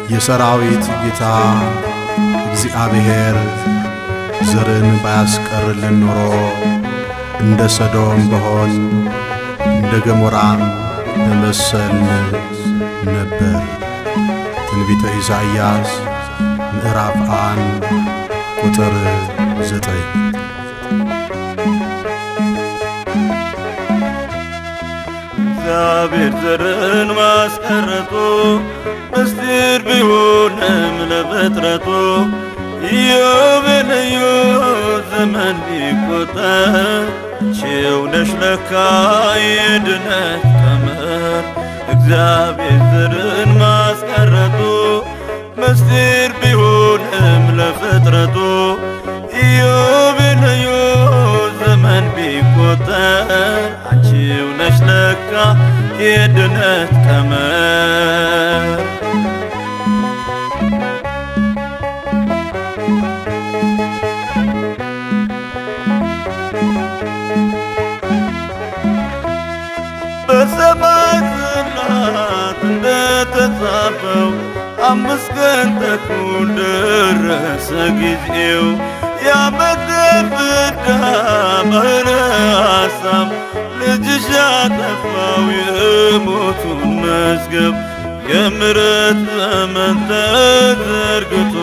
የሰራዊት ጌታ እግዚአብሔር ዘርን ባያስቀርልን ኖሮ እንደ ሰዶም በሆን እንደ ገሞራም በመሰልን ነበር። ትንቢተ ኢሳይያስ ምዕራፍ 1 ቁጥር 9። እግዚአብሔር ዘርን ማስቀረቱ ምስጢር ቢሆንም ለፍጥረቱ ኢዮቤልዩ ዘመን ቢቆጠር አንቺው ነሽ ለካ የድነት ቀመር። እግዚአብሔር ዘርን ማስቀረቱ ምስጢር ቢሆንም ለፍጥረቱ ኢዮቤልዩ ዘመን ቢቆጠር አንቺው ነሽ ለካ የድነት ቀመር። በሰማይ ጽላት እንደተጻፈው 5 ቀን ተኩል ደረሰ ጊዜው። ያመደ ፍዳ ባሕረ ሐሳብ ልጅሽ ያጠፋው የሞቱን መዝገብ የምሕረት ዘመን ተዘርግቶ